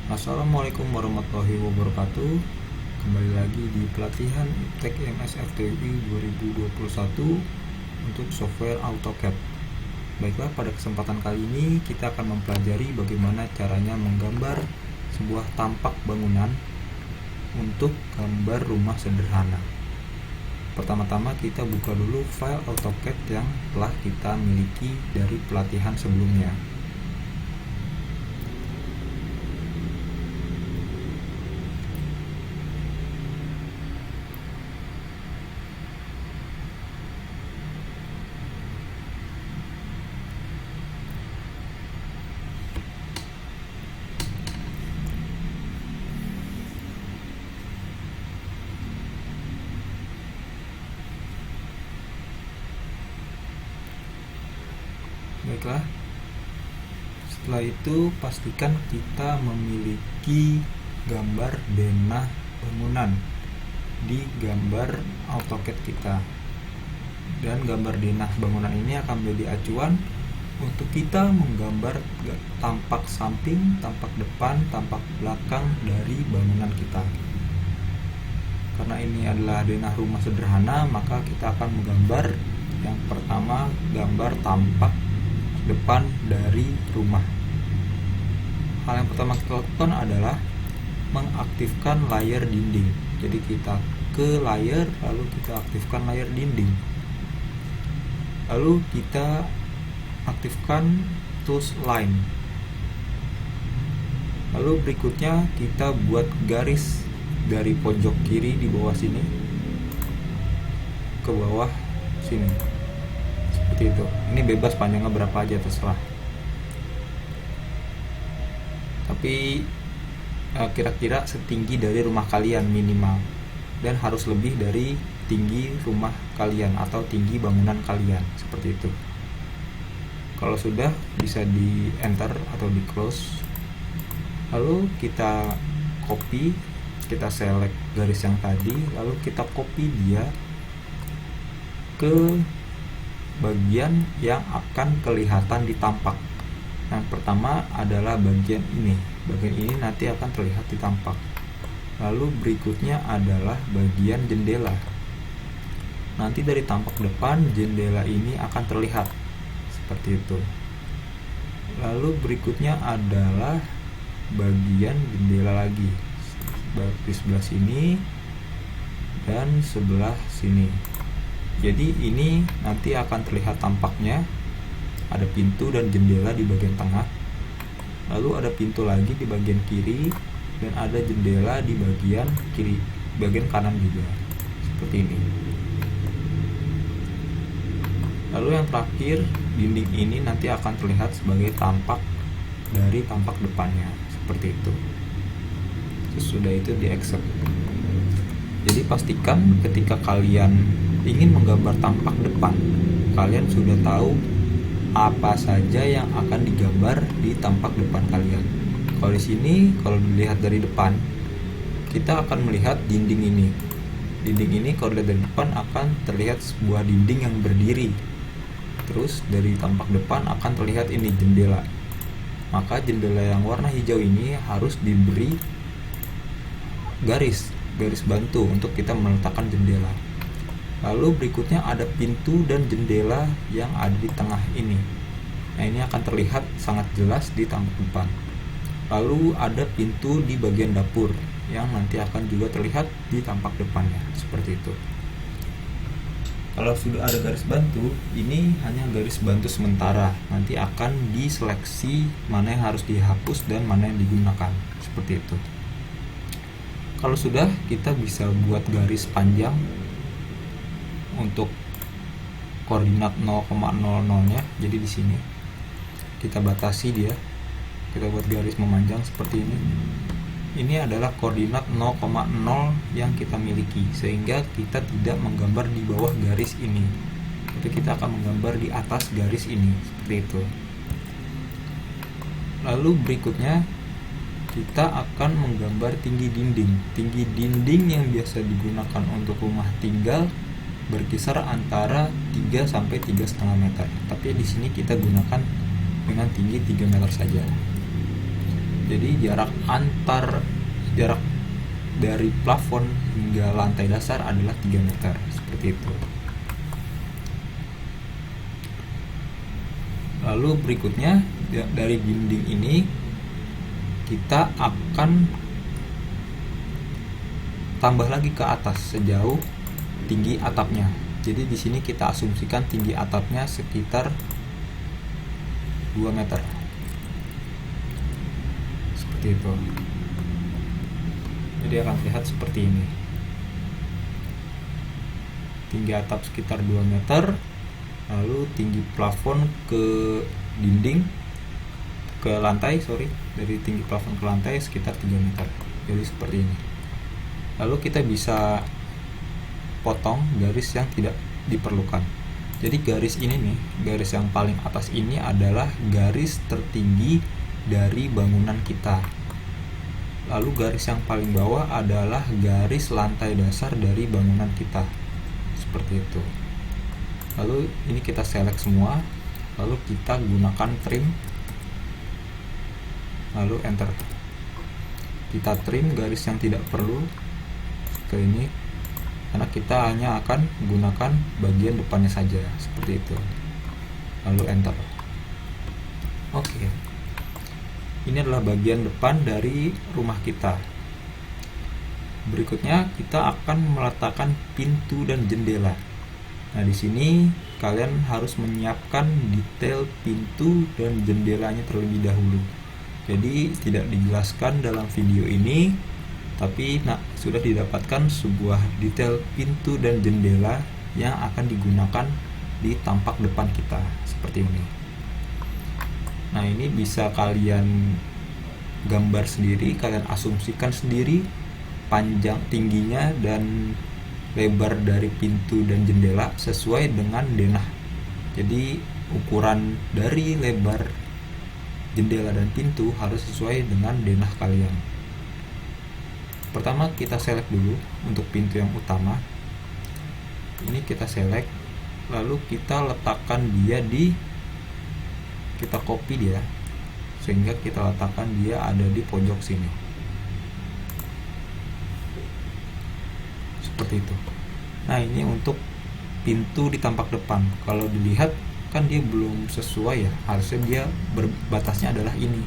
Assalamualaikum warahmatullahi wabarakatuh. Kembali lagi di pelatihan IPTEK IMS FTUI 2021 untuk software AutoCAD. Baiklah, pada kesempatan kali ini kita akan mempelajari bagaimana caranya menggambar sebuah tampak bangunan untuk gambar rumah sederhana. Pertama-tama kita buka dulu file AutoCAD yang telah kita miliki dari pelatihan sebelumnya. Baiklah, setelah itu pastikan kita memiliki gambar denah bangunan di gambar AutoCAD kita, dan gambar denah bangunan ini akan menjadi acuan untuk kita menggambar tampak samping, tampak depan, tampak belakang dari bangunan kita. Karena ini adalah denah rumah sederhana, maka kita akan menggambar yang pertama gambar tampak depan dari rumah. Hal yang pertama kita lakukan adalah mengaktifkan layer dinding. Jadi kita ke layer, lalu kita aktifkan layer dinding, lalu kita aktifkan tools line, lalu berikutnya kita buat garis dari pojok kiri di bawah sini ke bawah sini. Seperti itu. Ini bebas panjangnya berapa aja, terserah. Tapi kira-kira setinggi dari rumah kalian minimal, dan harus lebih dari tinggi rumah kalian atau tinggi bangunan kalian, seperti itu. Kalau sudah, bisa di enter atau di close. Lalu kita copy, kita select garis yang tadi, lalu kita copy dia ke bagian yang akan kelihatan di tampak. Yang pertama adalah bagian ini. Bagian ini nanti akan terlihat di tampak. Lalu berikutnya adalah bagian jendela. Nanti dari tampak depan, jendela ini akan terlihat seperti itu. Lalu berikutnya adalah bagian jendela lagi, di sebelah sini dan sebelah sini. Jadi ini nanti akan terlihat tampaknya ada pintu dan jendela di bagian tengah, lalu ada pintu lagi di bagian kiri, dan ada jendela di bagian kiri, bagian kanan juga, seperti ini. Lalu yang terakhir, dinding ini nanti akan terlihat sebagai tampak dari tampak depannya, seperti itu. Sesudah itu di accept. Jadi pastikan ketika kalian ingin menggambar tampak depan, kalian sudah tahu apa saja yang akan digambar di tampak depan kalian. Kalau di sini, kalau dilihat dari depan, kita akan melihat dinding ini. Dinding ini kalau dilihat dari depan akan terlihat sebuah dinding yang berdiri. Terus dari tampak depan akan terlihat ini jendela. Maka jendela yang warna hijau ini harus diberi garis bantu untuk kita meletakkan jendela. Lalu berikutnya ada pintu dan jendela yang ada di tengah ini. Nah, ini akan terlihat sangat jelas di tampak depan. Lalu ada pintu di bagian dapur yang nanti akan juga terlihat di tampak depannya, seperti itu. Kalau sudah ada garis bantu, ini hanya garis bantu sementara. Nanti akan diseleksi mana yang harus dihapus dan mana yang digunakan, seperti itu. Kalau sudah, kita bisa buat garis panjang untuk koordinat 0,00-nya. Jadi di sini kita batasi dia, kita buat garis memanjang seperti ini. Ini adalah koordinat 0,0 yang kita miliki, sehingga kita tidak menggambar di bawah garis ini, tapi kita akan menggambar di atas garis ini, seperti itu. Lalu berikutnya kita akan menggambar tinggi dinding. Tinggi dinding yang biasa digunakan untuk rumah tinggal berkisar antara 3 sampai 3,5 meter. Tapi di sini kita gunakan dengan tinggi 3 meter saja. Jadi jarak dari plafon hingga lantai dasar adalah 3 meter, seperti itu. Lalu berikutnya, dari dinding ini kita akan tambah lagi ke atas sejauh tinggi atapnya. Jadi di sini kita asumsikan tinggi atapnya sekitar 2 meter. Seperti itu. Jadi akan terlihat seperti ini. Tinggi atap sekitar 2 meter. Lalu tinggi plafon ke dinding ke lantai, dari tinggi plafon ke lantai sekitar 3 meter. Jadi seperti ini. Lalu kita bisa potong garis yang tidak diperlukan. Jadi garis ini nih, garis yang paling atas ini adalah garis tertinggi dari bangunan kita. Lalu garis yang paling bawah adalah garis lantai dasar dari bangunan kita. Seperti itu. Lalu ini kita select semua, lalu kita gunakan trim, lalu enter. Kita trim garis yang tidak perlu ke ini, karena kita hanya akan gunakan bagian depannya saja, seperti itu. Lalu enter. Oke. Ini adalah bagian depan dari rumah kita. Berikutnya kita akan meletakkan pintu dan jendela. Nah, di sini kalian harus menyiapkan detail pintu dan jendelanya terlebih dahulu. Jadi tidak dijelaskan dalam video ini, tapi sudah didapatkan sebuah detail pintu dan jendela yang akan digunakan di tampak depan kita, seperti ini. Nah, ini bisa kalian gambar sendiri, kalian asumsikan sendiri panjang, tingginya, dan lebar dari pintu dan jendela sesuai dengan denah. Jadi ukuran dari lebar jendela dan pintu harus sesuai dengan denah kalian. Pertama kita select dulu untuk pintu yang utama. Ini kita select, lalu kita letakkan dia kita copy dia, sehingga kita letakkan dia ada di pojok sini. Seperti itu. Nah, ini untuk pintu di tampak depan. Kalau dilihat kan dia belum sesuai ya. Harusnya dia batasnya adalah ini.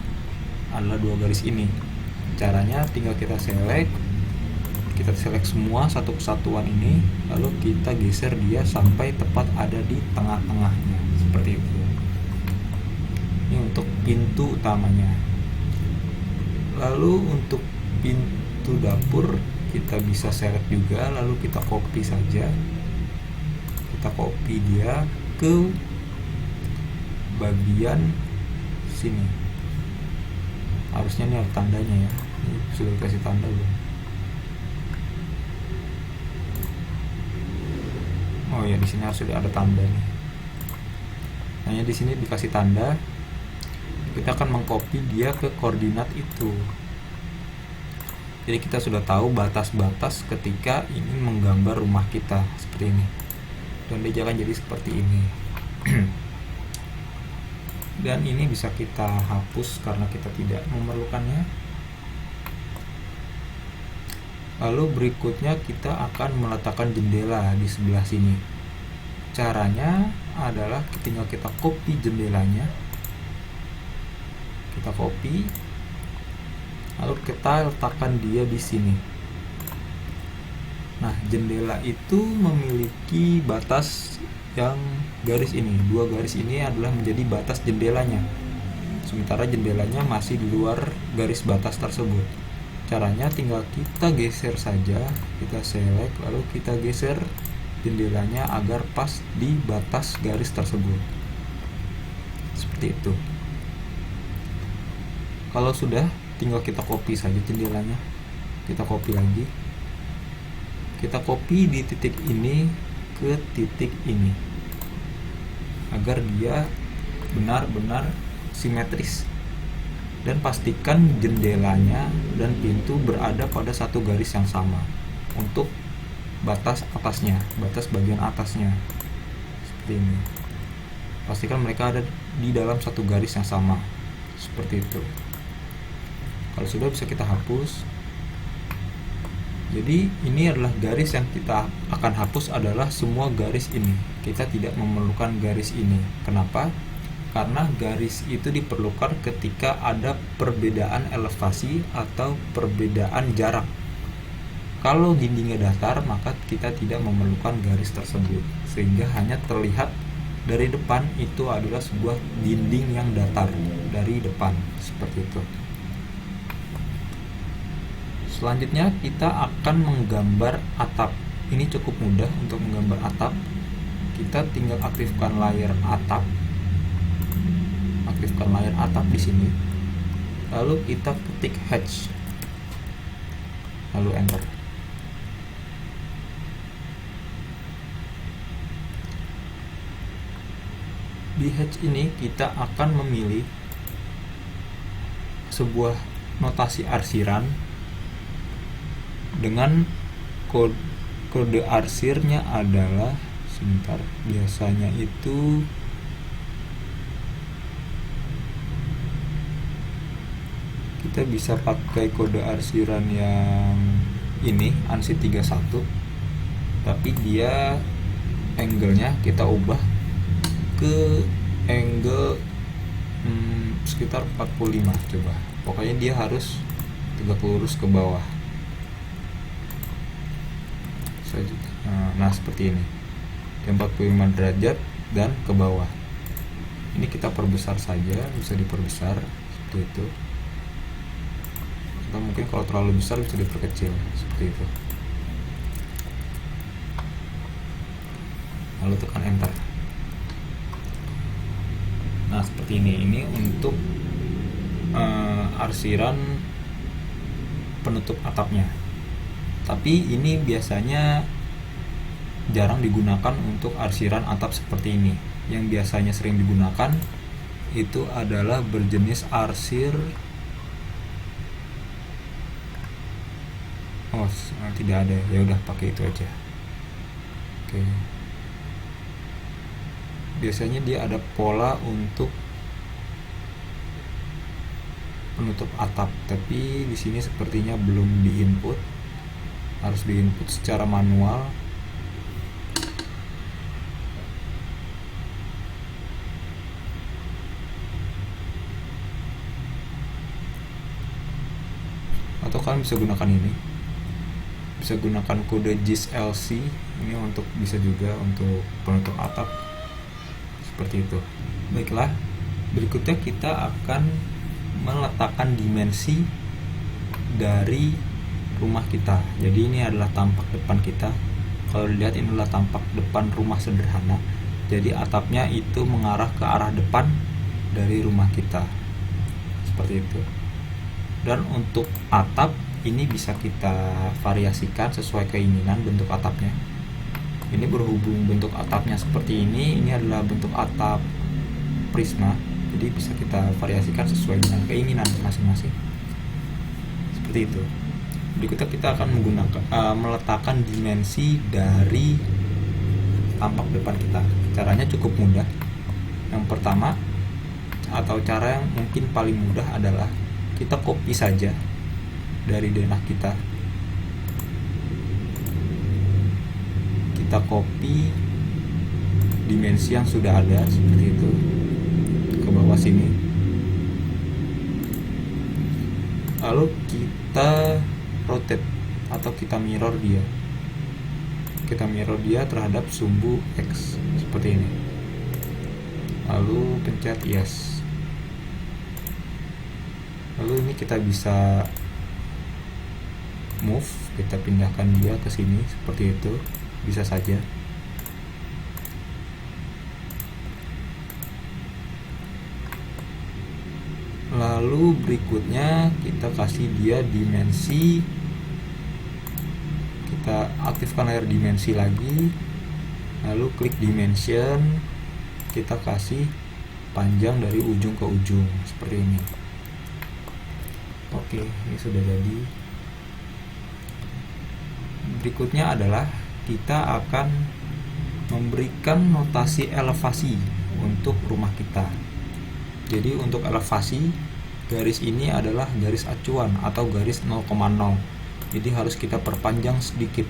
Adalah 2 garis ini. Caranya tinggal kita select semua satu kesatuan ini, lalu kita geser dia sampai tepat ada di tengah-tengahnya. Seperti itu. Ini untuk pintu utamanya. Lalu untuk pintu dapur kita bisa select juga, lalu kita copy saja. Kita copy dia ke bagian sini. Harusnya ini ada tandanya ya. Ini sudah kasih tanda belum? Oh ya, di sini harus sudah ada tanda nih. Hanya di sini dikasih tanda. Kita akan mengcopy dia ke koordinat itu. Jadi kita sudah tahu batas-batas ketika ingin menggambar rumah kita seperti ini. Dan dia akan jadi seperti ini. Dan ini bisa kita hapus karena kita tidak memerlukannya. Lalu berikutnya kita akan meletakkan jendela di sebelah sini. Caranya adalah tinggal kita copy jendelanya. Kita copy, lalu kita letakkan dia di sini. Nah, jendela itu memiliki batas yang garis ini. 2 garis ini adalah menjadi batas jendelanya. Sementara jendelanya masih di luar garis batas tersebut. Caranya tinggal kita geser saja, kita select, lalu kita geser jendelanya agar pas di batas garis tersebut. Seperti itu. Kalau sudah, tinggal kita copy saja jendelanya. Kita copy lagi. Kita copy di titik ini ke titik ini, agar dia benar-benar simetris. Dan pastikan jendelanya dan pintu berada pada satu garis yang sama untuk batas atasnya, batas bagian atasnya. Seperti ini. Pastikan mereka ada di dalam satu garis yang sama. Seperti itu. Kalau sudah, bisa kita hapus. Jadi ini adalah garis yang kita akan hapus, adalah semua garis ini. Kita tidak memerlukan garis ini. Kenapa? Karena garis itu diperlukan ketika ada perbedaan elevasi atau perbedaan jarak. Kalau dindingnya datar, maka kita tidak memerlukan garis tersebut, sehingga hanya terlihat dari depan itu adalah sebuah dinding yang datar dari depan, seperti itu. Selanjutnya kita akan menggambar atap. Ini cukup mudah untuk menggambar atap. Kita tinggal aktifkan layar atap. Aktifkan layar atap di sini. Lalu kita ketik hatch. Lalu enter. Di hatch ini kita akan memilih sebuah notasi arsiran dengan kode arsirnya adalah, sebentar, biasanya itu kita bisa pakai kode arsiran yang ini, ANSI 31, tapi dia angle-nya kita ubah ke angle sekitar 45. Coba, pokoknya dia harus tegak lurus ke bawah. Nah, seperti ini, 45 derajat dan ke bawah. Ini kita perbesar saja, bisa diperbesar seperti itu. Atau mungkin kalau terlalu besar bisa diperkecil seperti itu. Lalu tekan enter. Nah, seperti ini. Ini untuk arsiran penutup atapnya. Tapi ini biasanya jarang digunakan untuk arsiran atap seperti ini. Yang biasanya sering digunakan itu adalah berjenis arsir tidak ada, ya udah pakai itu aja. Oke. Biasanya dia ada pola untuk penutup atap, tapi di sini sepertinya belum diinput. Harus diinput secara manual. Atau kalian bisa gunakan ini, bisa gunakan kode JIS-LC ini untuk bisa juga untuk penutup atap seperti itu. Baiklah, berikutnya kita akan meletakkan dimensi dari rumah kita. Jadi ini adalah tampak depan kita. Kalau dilihat, ini adalah tampak depan rumah sederhana. Jadi atapnya itu mengarah ke arah depan dari rumah kita, seperti itu. Dan untuk atap ini bisa kita variasikan sesuai keinginan bentuk atapnya. Ini berhubung bentuk atapnya seperti ini adalah bentuk atap prisma, jadi bisa kita variasikan sesuai dengan keinginan masing-masing, seperti itu. Berikutnya kita akan menggunakan meletakkan dimensi dari tampak depan kita. Caranya cukup mudah. Yang pertama, atau cara yang mungkin paling mudah adalah kita copy saja dari denah kita. Kita copy dimensi yang sudah ada seperti itu ke bawah sini. Lalu kita rotate atau kita mirror dia. Kita mirror dia terhadap sumbu X seperti ini. Lalu pencet yes. Lalu ini kita bisa move, kita pindahkan dia ke sini seperti itu, bisa saja. Lalu berikutnya kita kasih dia dimensi, kita aktifkan layar dimensi lagi, lalu klik dimension, kita kasih panjang dari ujung ke ujung seperti ini. Oke, ini sudah jadi. Berikutnya adalah kita akan memberikan notasi elevasi untuk rumah kita. Jadi untuk elevasi garis ini adalah garis acuan atau garis 0,0, jadi harus kita perpanjang sedikit,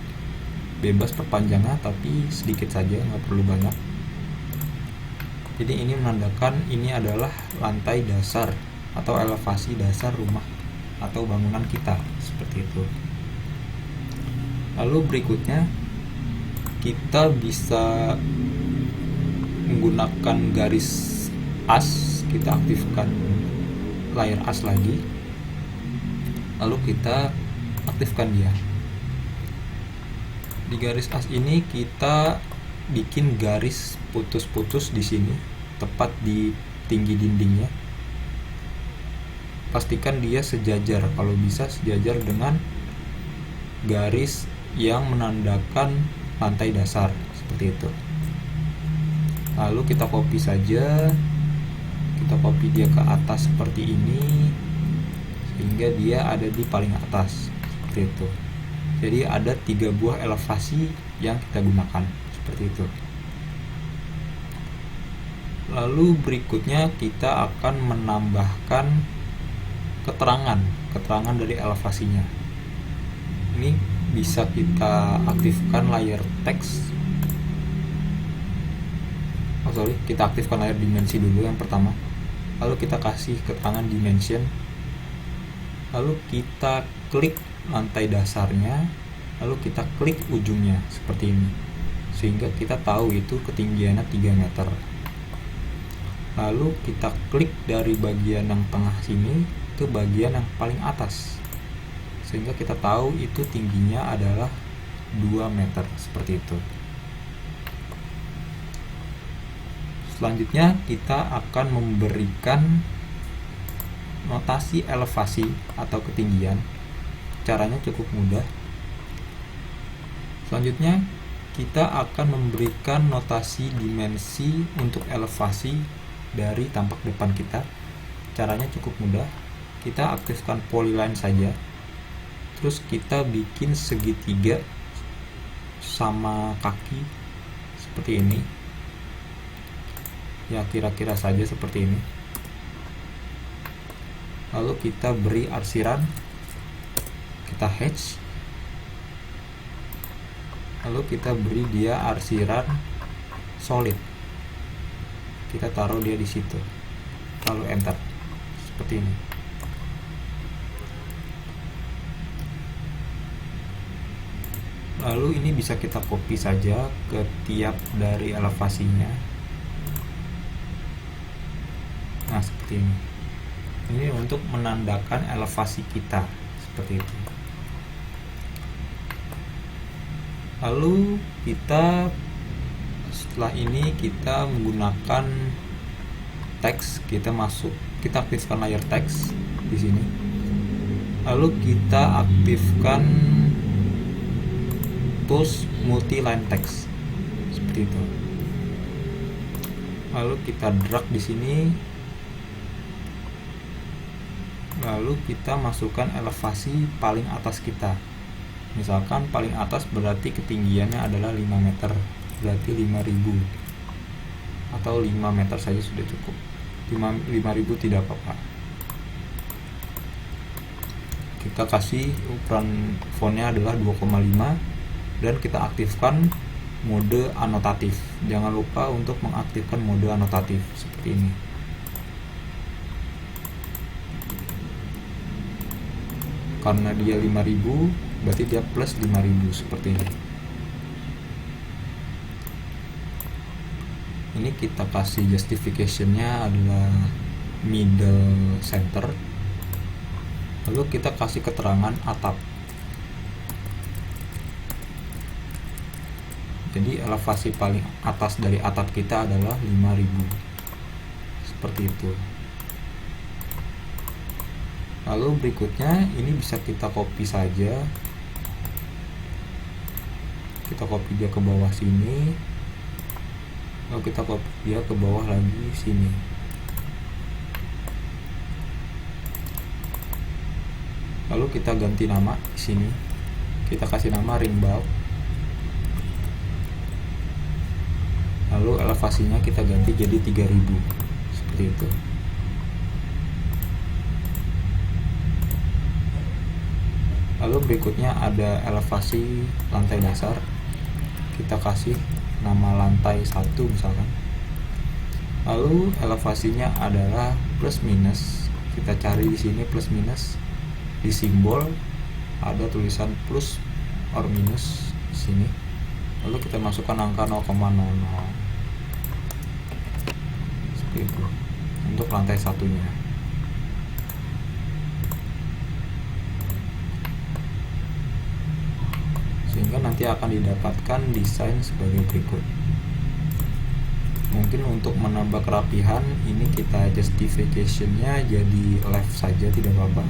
bebas perpanjangnya tapi sedikit saja, nggak perlu banyak. Jadi ini menandakan ini adalah lantai dasar atau elevasi dasar rumah atau bangunan kita, seperti itu. Lalu berikutnya kita bisa menggunakan garis as, kita aktifkan layar as lagi, lalu kita aktifkan dia. Di garis as ini kita bikin garis putus-putus di sini, tepat di tinggi dindingnya. Pastikan dia sejajar, kalau bisa sejajar dengan garis yang menandakan lantai dasar, seperti itu. Lalu kita copy saja, kita copy dia ke atas seperti ini, sehingga dia ada di paling atas, seperti itu. Jadi ada 3 buah elevasi yang kita gunakan, seperti itu. Lalu berikutnya kita akan menambahkan keterangan dari elevasinya. Ini bisa kita aktifkan layar teks. Kita aktifkan layar dimensi dulu yang pertama. Lalu kita kasih keterangan dimension. Lalu kita klik lantai dasarnya, lalu kita klik ujungnya seperti ini, sehingga kita tahu itu ketinggiannya 3 meter. Lalu kita klik dari bagian yang tengah sini ke bagian yang paling atas, sehingga kita tahu itu tingginya adalah 2 meter, seperti itu. Selanjutnya kita akan memberikan notasi elevasi atau ketinggian. Caranya cukup mudah. Selanjutnya kita akan memberikan notasi dimensi untuk elevasi dari tampak depan kita. Caranya cukup mudah. Kita aktifkan polyline saja, terus kita bikin segitiga sama kaki seperti ini ya, kira-kira saja seperti ini. Lalu kita beri arsiran, kita hatch, lalu kita beri dia arsiran solid, kita taruh dia di situ, lalu enter seperti ini. Lalu ini bisa kita copy saja ke tiap dari elevasinya. Nah, seperti ini. Ini untuk menandakan elevasi kita, seperti itu. Lalu kita setelah ini kita menggunakan teks, kita aktifkan layar teks di sini. Lalu kita aktifkan tools multi line text, seperti itu. Lalu kita drag di sini. Lalu kita masukkan elevasi paling atas kita. Misalkan paling atas berarti ketinggiannya adalah 5 meter, berarti 5.000, atau 5 meter saja sudah cukup. 5.000 tidak apa-apa. Kita kasih ukuran fontnya adalah 2,5 dan kita aktifkan mode anotatif. Jangan lupa untuk mengaktifkan mode anotatif seperti ini. Karena dia 5.000, berarti dia plus 5.000 seperti ini. Ini kita kasih justification-nya adalah middle center. Lalu kita kasih keterangan atap. Jadi elevasi paling atas dari atap kita adalah 5.000. Seperti itu. Lalu berikutnya ini bisa kita copy saja. Kita copy dia ke bawah sini. Lalu kita copy dia ke bawah lagi sini. Lalu kita ganti nama di sini. Kita kasih nama ring bulb. Lalu elevasinya kita ganti jadi 3.000. Seperti itu. Lalu berikutnya ada elevasi lantai dasar, kita kasih nama lantai 1 misalkan. Lalu elevasinya adalah plus minus, kita cari di sini plus minus, di simbol ada tulisan plus or minus di sini. Lalu kita masukkan angka 0,00 seperti itu untuk lantai satunya. Sehingga nanti akan didapatkan desain sebagai berikut. Mungkin untuk menambah kerapihan ini kita justification-nya jadi left saja, tidak apa-apa.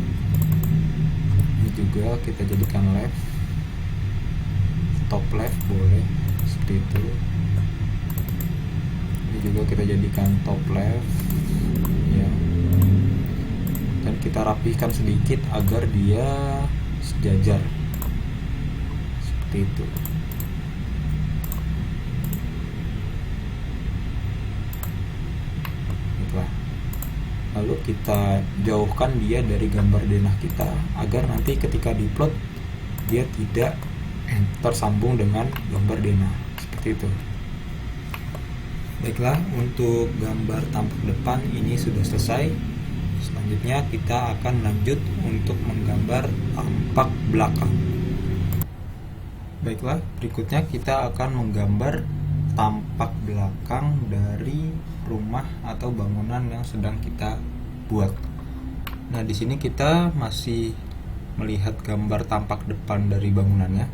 Ini juga kita jadikan left, top left boleh seperti itu. Ini juga kita jadikan top left ya, dan kita rapihkan sedikit agar dia sejajar seperti itu. Itulah. Lalu kita jauhkan dia dari gambar denah kita agar nanti ketika diplot dia tidak tersambung dengan gambar denah seperti itu. Baiklah, untuk gambar tampak depan ini sudah selesai. Selanjutnya kita akan lanjut untuk menggambar tampak belakang. Baiklah, berikutnya kita akan menggambar tampak belakang dari rumah atau bangunan yang sedang kita buat. Nah, di sini kita masih melihat gambar tampak depan dari bangunannya.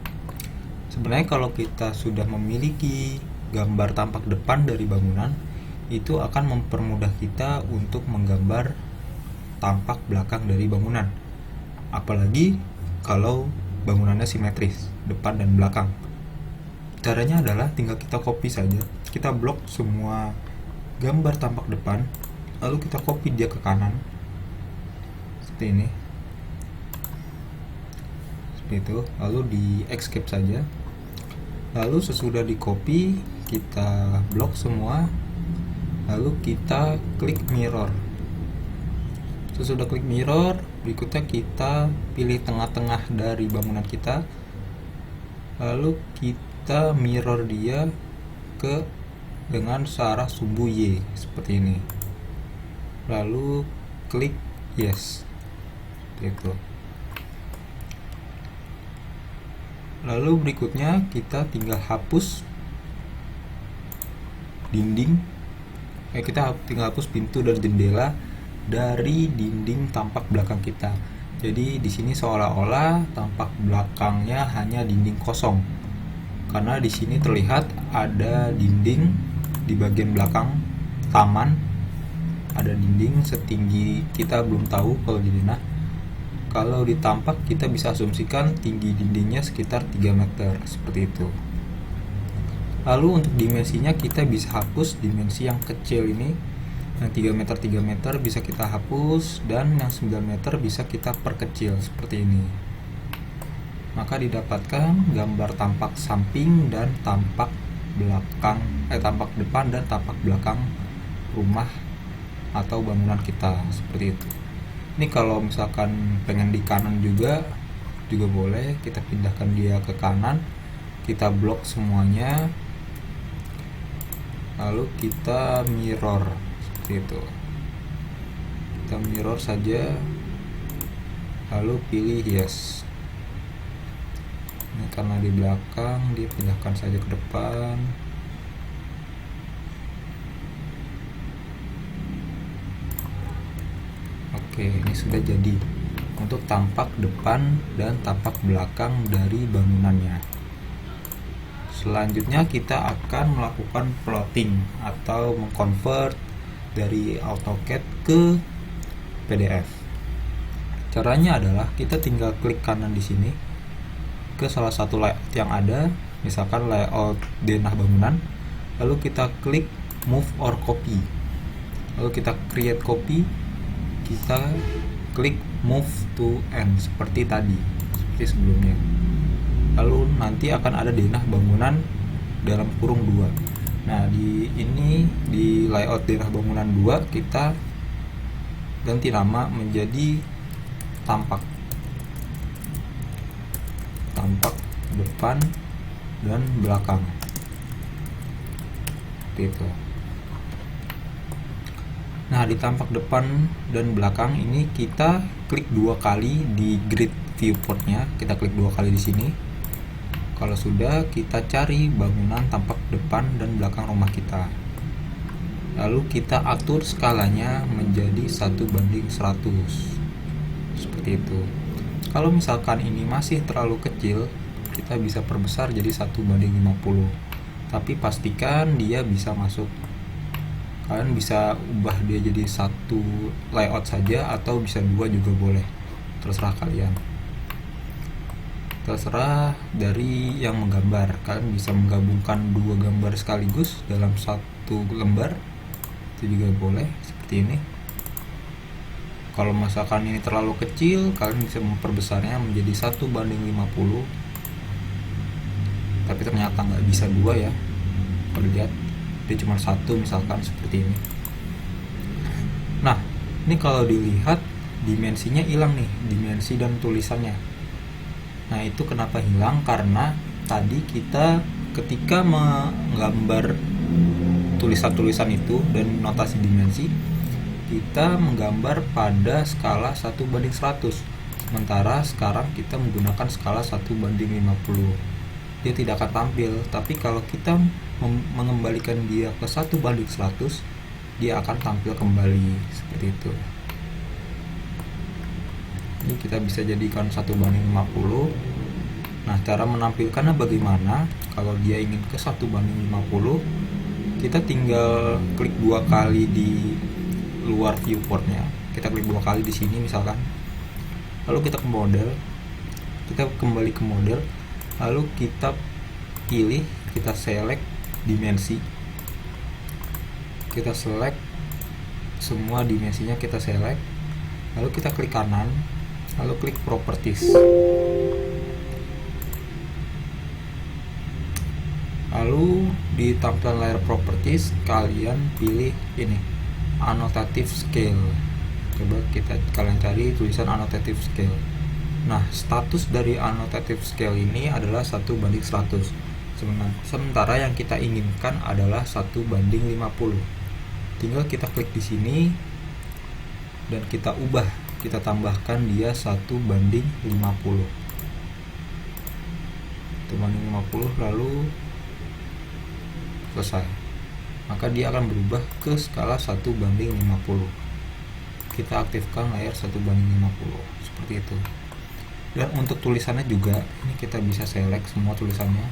Sebenarnya kalau kita sudah memiliki gambar tampak depan dari bangunan, itu akan mempermudah kita untuk menggambar tampak belakang dari bangunan. Apalagi kalau bangunannya simetris, depan dan belakang. Caranya adalah tinggal kita copy saja. Kita blok semua gambar tampak depan, lalu kita copy dia ke kanan. Seperti ini. Seperti itu. Lalu di escape saja. Lalu sesudah di copy, kita blok semua. Lalu kita klik mirror. Sesudah klik mirror, berikutnya kita pilih tengah-tengah dari bangunan kita. Lalu kita mirror dia ke dengan searah sumbu Y seperti ini. Lalu klik yes. Gitu. Lalu berikutnya kita tinggal hapus dinding. Kita tinggal hapus pintu dan jendela dari dinding tampak belakang kita. Jadi di sini seolah-olah tampak belakangnya hanya dinding kosong. Karena di sini terlihat ada dinding di bagian belakang taman. Ada dinding setinggi, kita belum tahu kalau di denah. Kalau di tampak kita bisa asumsikan tinggi dindingnya sekitar 3 meter seperti itu. Lalu untuk dimensinya kita bisa hapus dimensi yang kecil ini. Yang 3 meter bisa kita hapus, dan yang 9 meter bisa kita perkecil seperti ini. Maka didapatkan gambar tampak samping dan tampak belakang, tampak depan dan tampak belakang rumah atau bangunan kita seperti itu. Ini kalau misalkan pengen di kanan juga boleh, kita pindahkan dia ke kanan, kita blok semuanya, lalu kita mirror seperti itu. Kita mirror saja, lalu pilih yes. Ini karena di belakang, dia pindahkan saja ke depan. Oke, ini sudah jadi untuk tampak depan dan tampak belakang dari bangunannya. Selanjutnya kita akan melakukan plotting atau mengconvert dari AutoCAD ke PDF. Caranya adalah kita tinggal klik kanan di sini ke salah satu layout yang ada, misalkan layout denah bangunan, lalu kita klik move or copy, lalu kita create copy, kita klik move to end seperti tadi, seperti sebelumnya. Lalu nanti akan ada denah bangunan dalam kurung 2. Nah, di layout denah bangunan 2 kita ganti nama menjadi tampak. tampak depan dan belakang seperti itu. Nah, di tampak depan dan belakang ini kita klik 2 kali di grid viewportnya, kita klik 2 kali di sini. Kalau sudah, kita cari bangunan tampak depan dan belakang rumah kita. Lalu kita atur skalanya menjadi 1:100 seperti itu. Kalau misalkan ini masih terlalu kecil, kita bisa perbesar jadi 1:50, tapi pastikan dia bisa masuk. Kalian bisa ubah dia jadi 1 layout saja atau bisa 2 juga boleh, terserah kalian, terserah dari yang menggambar. Kalian bisa menggabungkan 2 gambar sekaligus dalam 1 lembar, itu juga boleh seperti ini. Kalau misalkan ini terlalu kecil, kalian bisa memperbesarnya menjadi 1:50, tapi ternyata nggak bisa 2 ya. Kalau lihat dia cuma 1 misalkan seperti ini. Nah, ini kalau dilihat dimensinya hilang nih, dimensi dan tulisannya. Nah, itu kenapa hilang? Karena tadi kita ketika menggambar tulisan-tulisan itu dan notasi dimensi, kita menggambar pada skala 1:100, sementara sekarang kita menggunakan skala 1:50. Dia tidak akan tampil. Tapi kalau kita mengembalikan dia ke 1:100, dia akan tampil kembali seperti itu. Ini kita bisa jadikan 1:50. Nah, cara menampilkannya bagaimana? Kalau dia ingin ke 1:50, kita tinggal klik 2 kali di luar viewportnya. Kita klik 2 kali di sini misalkan. Lalu kita ke model. Kita kembali ke model. Lalu kita pilih, kita select dimensi. Kita select semua dimensinya, kita select. Lalu kita klik kanan, lalu klik properties. Lalu di tampilan layar properties kalian pilih ini, annotative scale. Coba kalian cari tulisan annotative scale. Nah, status dari annotative scale ini adalah 1:100. Sementara yang kita inginkan adalah 1:50. Tinggal kita klik di sini dan kita ubah, kita tambahkan dia 1:50. 1:50 lalu selesai. Maka dia akan berubah ke skala 1:50. Kita aktifkan layar 1:50 seperti itu. Dan untuk tulisannya juga, ini kita bisa select semua tulisannya.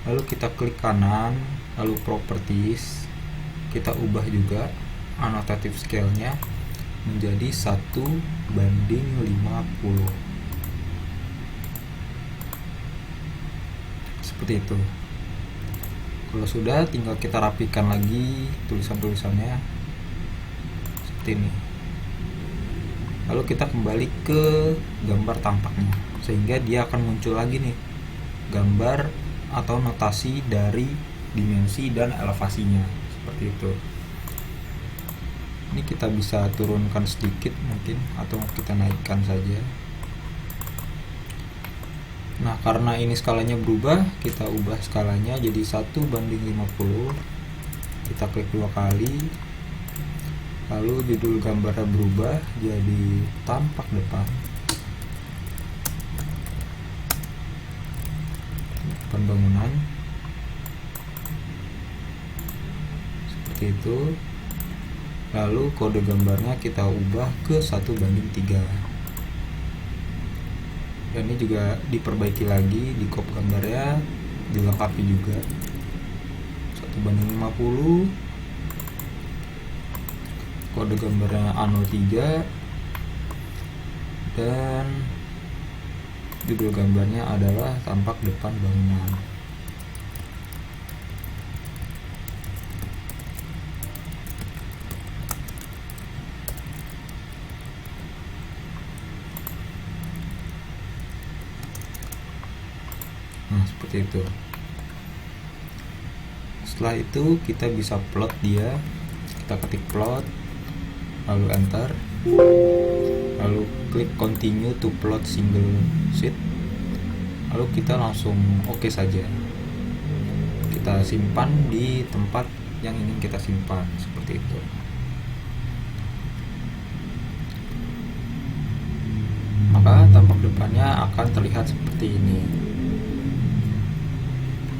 Lalu kita klik kanan, lalu properties. Kita ubah juga annotative scale-nya menjadi 1:50. Seperti itu. Kalau sudah, tinggal kita rapikan lagi tulisan-tulisannya seperti ini. Lalu kita kembali ke gambar tampaknya, sehingga dia akan muncul lagi nih gambar atau notasi dari dimensi dan elevasinya seperti itu. Ini kita bisa turunkan sedikit mungkin, atau kita naikkan saja. Nah, karena ini skalanya berubah, kita ubah skalanya jadi 1:50. Kita klik 2 kali. Lalu judul gambarnya berubah jadi tampak depan bangunan seperti itu. Lalu kode gambarnya kita ubah ke 1:3. Dan ini juga diperbaiki lagi, di crop gambarnya dilengkapi juga 1:50. Kode gambarnya A03 dan judul gambarnya adalah tampak depan bangunan. Nah, seperti itu. Setelah itu kita bisa plot dia. Kita ketik plot, lalu enter, lalu klik continue to plot single sheet. lalu kita langsung oke saja. Kita simpan di tempat yang ingin kita simpan, seperti itu. Maka tampak depannya akan terlihat seperti ini.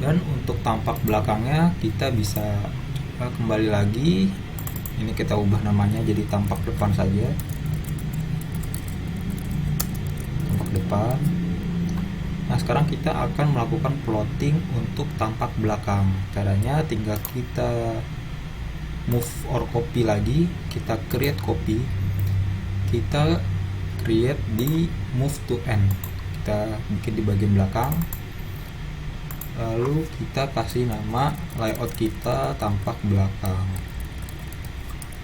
Dan untuk tampak belakangnya kita bisa kembali lagi. Ini kita ubah namanya jadi tampak depan saja. Tampak depan. Nah, sekarang kita akan melakukan plotting untuk tampak belakang. Caranya tinggal kita move or copy lagi, kita create copy, kita create di move to end, kita bikin di bagian belakang, lalu kita kasih nama layout kita tampak belakang,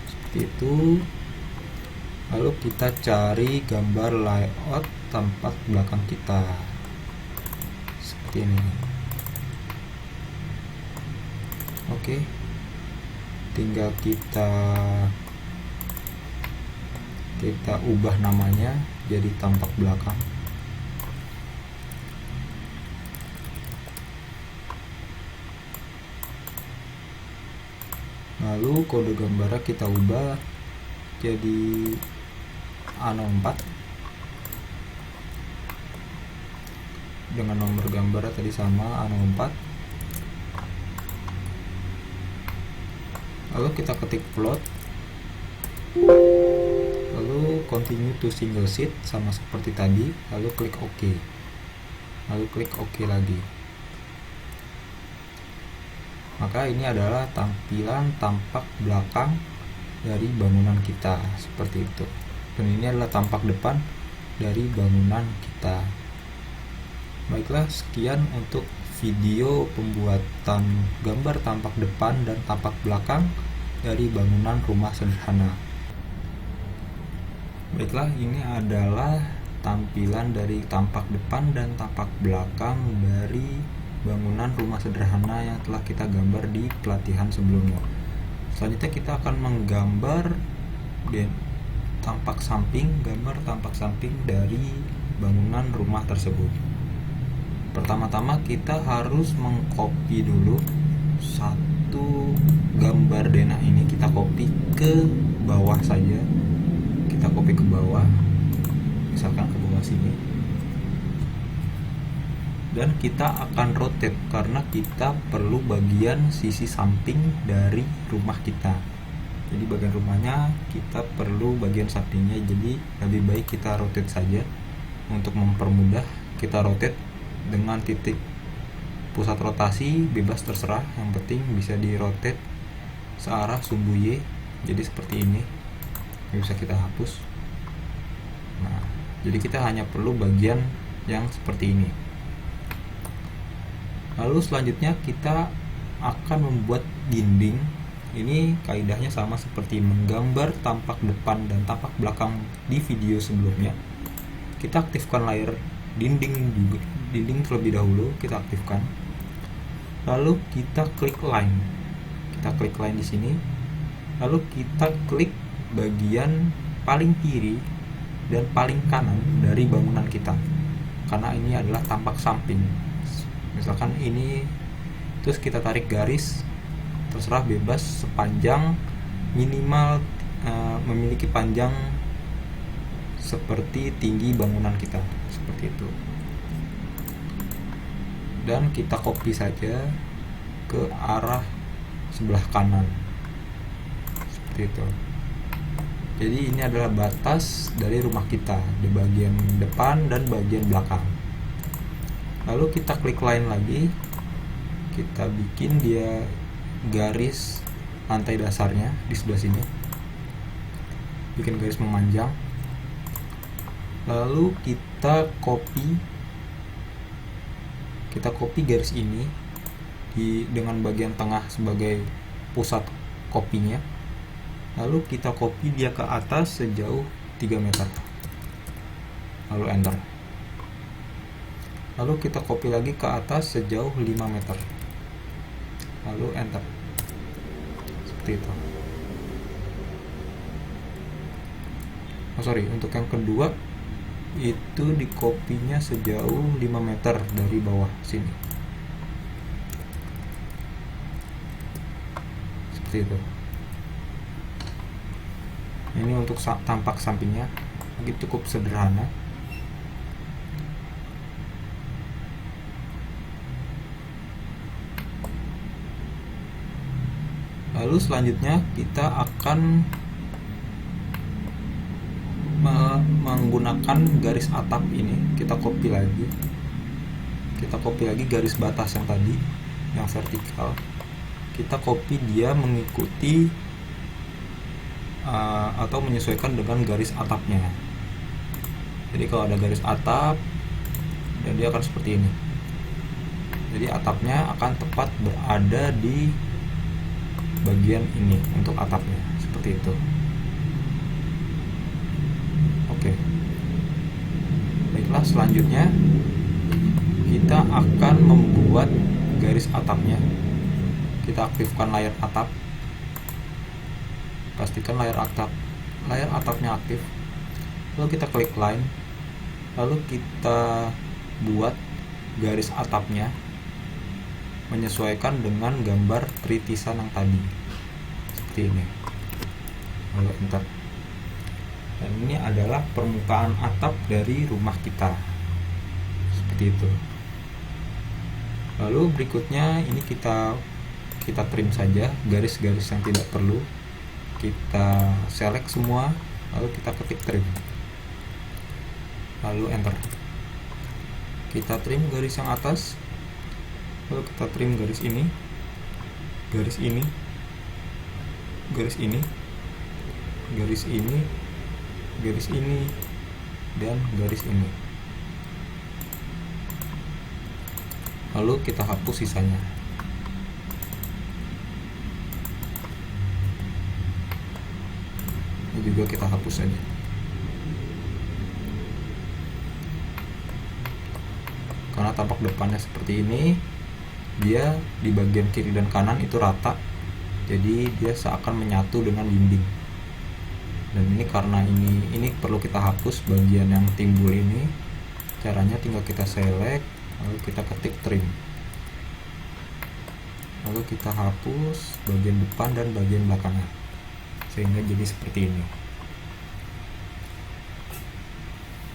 seperti itu. Lalu kita cari gambar layout tampak belakang kita seperti ini. Oke, tinggal kita ubah namanya jadi tampak belakang. Lalu kode gambarnya kita ubah jadi A04 dengan nomor gambarnya tadi sama A04. Lalu kita ketik plot, lalu continue to single sheet sama seperti tadi, lalu klik OK, lalu klik OK lagi. Maka ini adalah tampilan tampak belakang dari bangunan kita, seperti itu. Dan ini adalah tampak depan dari bangunan kita. Baiklah, sekian untuk video pembuatan gambar tampak depan dan tampak belakang dari bangunan rumah sederhana. Baiklah, ini adalah tampilan dari tampak depan dan tampak belakang dari bangunan rumah sederhana yang telah kita gambar di pelatihan sebelumnya. Selanjutnya kita akan menggambar gambar tampak samping dari bangunan rumah tersebut. Pertama-tama kita harus mengcopy dulu satu gambar denah ini, kita copy ke bawah saja. Kita copy ke bawah, misalkan ke bawah sini. Dan kita akan rotate karena kita perlu bagian sisi samping dari rumah kita. Jadi bagian rumahnya kita perlu bagian sampingnya, jadi lebih baik kita rotate saja. Untuk mempermudah, kita rotate dengan titik pusat rotasi bebas terserah, yang penting bisa di rotate searah sumbu Y. Jadi seperti ini, bisa kita hapus. Nah, jadi kita hanya perlu bagian yang seperti ini. Lalu selanjutnya kita akan membuat dinding. Ini kaidahnya sama seperti menggambar tampak depan dan tampak belakang di video sebelumnya. Kita aktifkan layer dinding terlebih dahulu, kita aktifkan. Lalu kita klik line. Kita klik line di sini. Lalu kita klik bagian paling kiri dan paling kanan dari bangunan kita. Karena ini adalah tampak samping. Misalkan ini, terus kita tarik garis, terserah bebas, sepanjang minimal memiliki panjang seperti tinggi bangunan kita, seperti itu. Dan kita copy saja ke arah sebelah kanan, seperti itu. Jadi ini adalah batas dari rumah kita di bagian depan dan bagian belakang. Lalu kita klik line lagi, kita bikin dia garis lantai dasarnya di sebelah sini, bikin garis memanjang. Lalu kita copy garis ini dengan bagian tengah sebagai pusat kopinya. Lalu kita copy dia ke atas sejauh 3 meter, lalu enter. Lalu kita copy lagi ke atas sejauh 5 meter, lalu enter, seperti itu. Untuk yang kedua itu di copy-nya sejauh 5 meter dari bawah sini, seperti itu. Ini untuk tampak sampingnya, ini cukup sederhana. Lalu selanjutnya kita akan menggunakan garis atap ini, kita copy lagi garis batas yang tadi yang vertikal, kita copy dia mengikuti atau menyesuaikan dengan garis atapnya. Jadi kalau ada garis atap, dan dia akan seperti ini, jadi atapnya akan tepat berada di bagian ini untuk atapnya, seperti itu. Oke, baiklah, selanjutnya kita akan membuat garis atapnya. Kita aktifkan layar atap, pastikan layar atapnya aktif, lalu kita klik line, lalu kita buat garis atapnya menyesuaikan dengan gambar tritisan yang tadi, seperti ini, lalu enter. Dan ini adalah permukaan atap dari rumah kita, seperti itu. Lalu berikutnya ini kita trim saja garis-garis yang tidak perlu, kita select semua, lalu kita ketik trim, lalu enter. Kita trim garis yang atas, lalu kita trim garis ini, garis ini, garis ini, garis ini, garis ini, dan garis ini. Lalu kita hapus sisanya. Ini juga kita hapus saja. Karena tampak depannya seperti ini, dia di bagian kiri dan kanan itu rata, jadi dia seakan menyatu dengan dinding. Dan ini karena ini perlu kita hapus bagian yang timbul ini. Caranya tinggal kita select, lalu kita ketik trim, lalu kita hapus bagian depan dan bagian belakangnya, sehingga jadi seperti ini.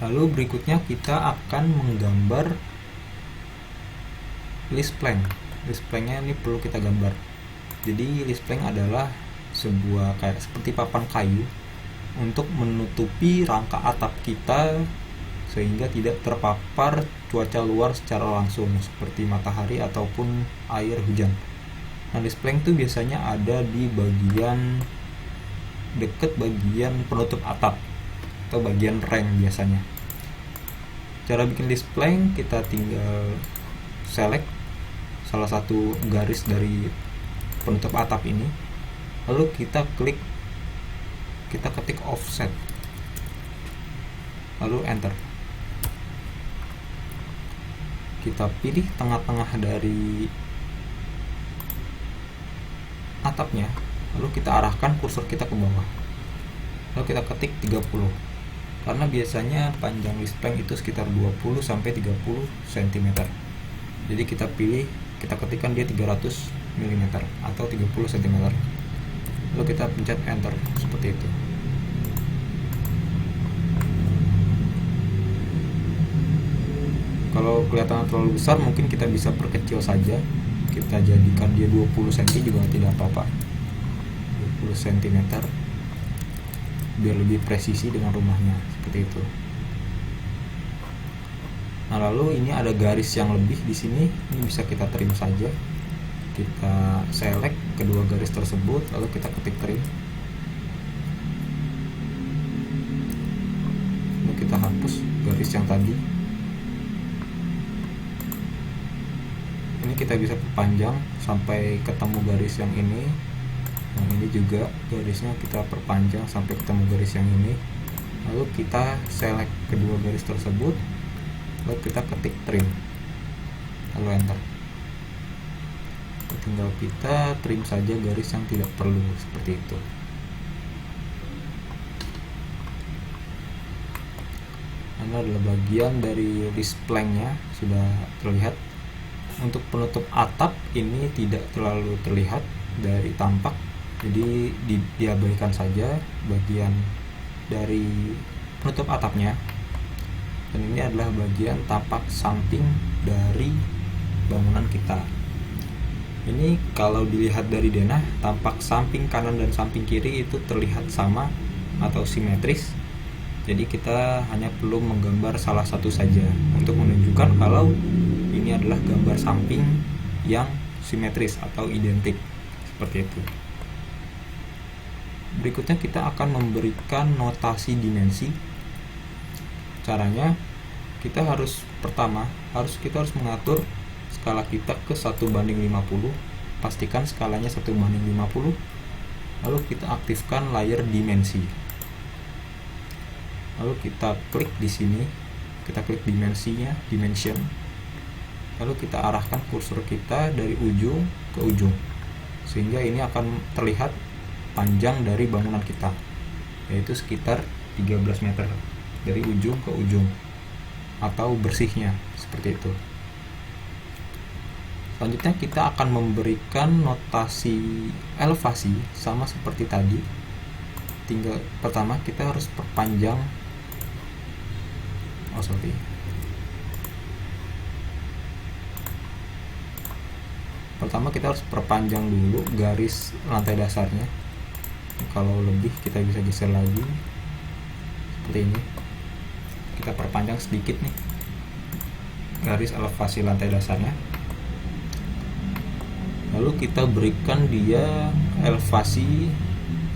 Lalu berikutnya kita akan menggambar list plank. List planknya ini perlu kita gambar. Jadi list plank adalah sebuah kayak seperti papan kayu untuk menutupi rangka atap kita sehingga tidak terpapar cuaca luar secara langsung seperti matahari ataupun air hujan. Nah, list plank itu biasanya ada di bagian deket bagian penutup atap atau bagian reng biasanya. Cara bikin list plank, kita tinggal select salah satu garis dari penutup atap ini, lalu kita klik, kita ketik offset, lalu enter. Kita pilih tengah-tengah dari atapnya, lalu kita arahkan kursor kita ke bawah, lalu kita ketik 30, karena biasanya panjang list plank itu sekitar 20-30 cm. Jadi kita pilih, kita ketikkan dia 300 mm atau 30 cm, lalu kita pencet enter, seperti itu. Kalau kelihatan terlalu besar, mungkin kita bisa perkecil saja, kita jadikan dia 20 cm juga tidak apa-apa, 20 cm, biar lebih presisi dengan rumahnya, seperti itu. Nah, lalu ini ada garis yang lebih di sini, ini bisa kita trim saja. Kita select kedua garis tersebut, lalu kita ketik trim, lalu kita hapus garis yang tadi. Ini kita bisa perpanjang sampai ketemu garis yang ini. Yang ini juga garisnya kita perpanjang sampai ketemu garis yang ini. Lalu kita select kedua garis tersebut, lalu kita ketik trim, lalu enter. Tinggal kita trim saja garis yang tidak perlu, seperti itu. Lalu ini adalah bagian dari list planknya, sudah terlihat. Untuk penutup atap ini tidak terlalu terlihat dari tampak, jadi diabaikan saja bagian dari penutup atapnya. Dan ini adalah bagian tampak samping dari bangunan kita. Ini kalau dilihat dari denah, tampak samping kanan dan samping kiri itu terlihat sama atau simetris. Jadi kita hanya perlu menggambar salah satu saja untuk menunjukkan kalau ini adalah gambar samping yang simetris atau identik, seperti itu. Berikutnya kita akan memberikan notasi dimensi. Caranya kita harus mengatur skala kita ke 1:50. Pastikan skalanya 1:50. Lalu kita aktifkan layer dimensi. Lalu kita klik di sini, kita klik dimensinya, dimension. Lalu kita arahkan kursor kita dari ujung ke ujung, sehingga ini akan terlihat panjang dari bangunan kita, yaitu sekitar 13 meter dari ujung ke ujung, atau bersihnya seperti itu. Selanjutnya kita akan memberikan notasi elevasi sama seperti tadi. Tinggal pertama kita harus perpanjang Pertama kita harus perpanjang dulu garis lantai dasarnya. Kalau lebih kita bisa geser lagi seperti ini. Kita perpanjang sedikit nih garis elevasi lantai dasarnya. Lalu kita berikan dia elevasi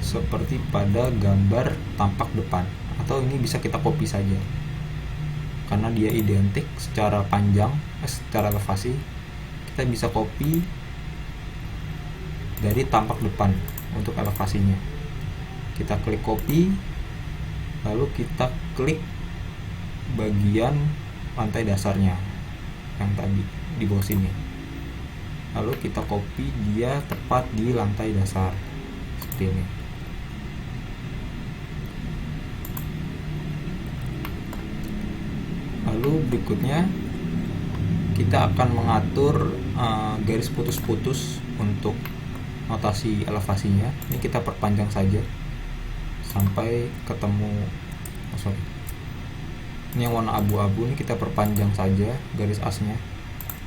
seperti pada gambar tampak depan, atau ini bisa kita copy saja karena dia identik secara panjang, secara elevasi. Kita bisa copy dari tampak depan untuk elevasinya. Kita klik copy, lalu kita klik bagian lantai dasarnya yang tadi di bawah sini. Lalu kita copy dia tepat di lantai dasar seperti ini. Lalu berikutnya kita akan mengatur garis putus-putus untuk notasi elevasinya. Ini kita perpanjang saja sampai ketemu ini yang warna abu-abu, ini kita perpanjang saja garis asnya.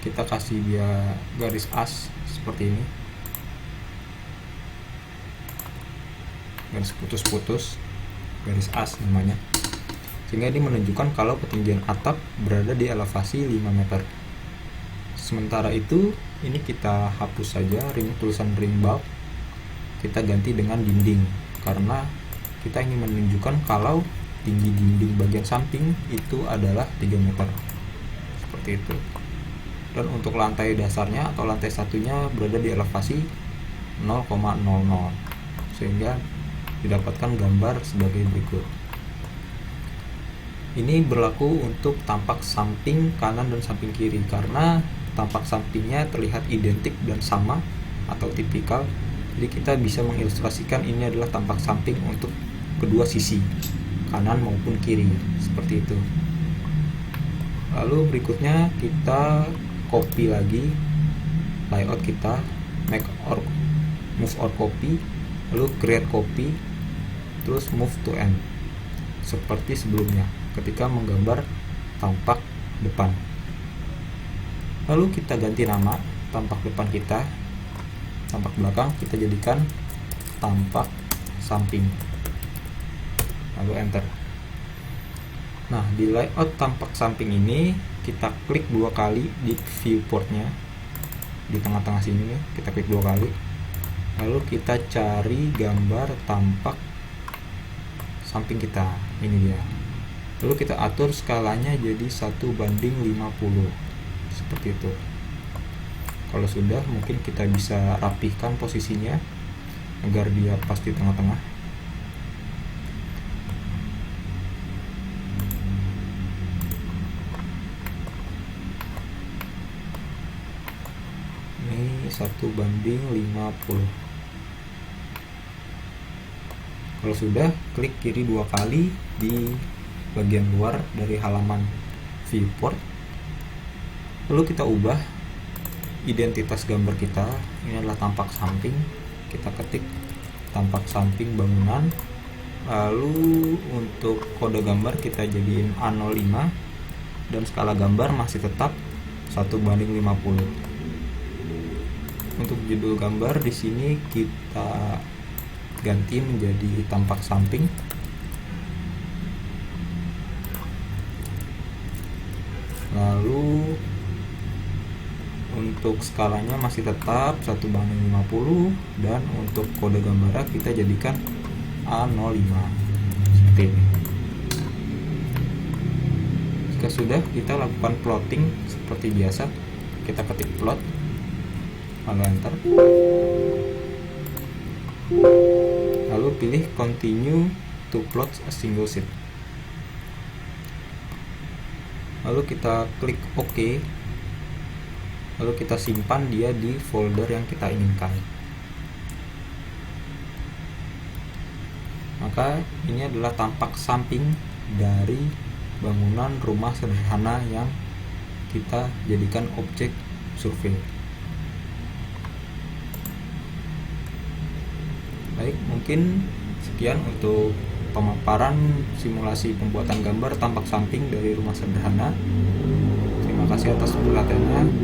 Kita kasih dia garis as seperti ini, garis putus-putus, garis as namanya, sehingga ini menunjukkan kalau ketinggian atap berada di elevasi 5 meter. Sementara itu ini kita hapus saja tulisan ring bulb, kita ganti dengan dinding, karena kita ingin menunjukkan kalau tinggi dinding bagian samping itu adalah 3 meter seperti itu. Dan untuk lantai dasarnya atau lantai satunya berada di elevasi 0,00, sehingga didapatkan gambar sebagai berikut. Ini berlaku untuk tampak samping kanan dan samping kiri, karena tampak sampingnya terlihat identik dan sama atau tipikal. Jadi kita bisa mengilustrasikan ini adalah tampak samping untuk kedua sisi, kanan maupun kiri, seperti itu. Lalu berikutnya kita copy lagi layout kita, move or copy, lalu create copy, terus move to end seperti sebelumnya ketika menggambar tampak depan. Lalu kita ganti nama tampak depan kita, tampak belakang kita jadikan tampak samping, lalu enter. Nah, di layout tampak samping ini kita klik 2 kali di viewportnya, di tengah-tengah sini kita klik 2 kali, lalu kita cari gambar tampak samping kita, ini dia. Lalu kita atur skalanya jadi 1:50 seperti itu. Kalau sudah, mungkin kita bisa rapihkan posisinya agar dia pas di tengah-tengah. Ini 1:50. Kalau sudah, klik kiri 2 kali di bagian luar dari halaman viewport. Lalu kita ubah identitas gambar kita, ini adalah tampak samping. Kita ketik tampak samping bangunan. Lalu untuk kode gambar kita jadiin A05 dan skala gambar masih tetap 1:50. Untuk judul gambar di sini kita ganti menjadi tampak samping. Lalu untuk skalanya masih tetap 1:50 dan untuk kode gambarnya kita jadikan A05 seperti ini. Jika sudah, kita lakukan plotting seperti biasa. Kita ketik plot lalu enter, lalu pilih continue to plot a single sheet, lalu kita klik OK, lalu kita simpan dia di folder yang kita inginkan. Maka ini adalah tampak samping dari bangunan rumah sederhana yang kita jadikan objek survei. Baik, mungkin sekian untuk pemaparan simulasi pembuatan gambar tampak samping dari rumah sederhana. Terima kasih atas perhatiannya.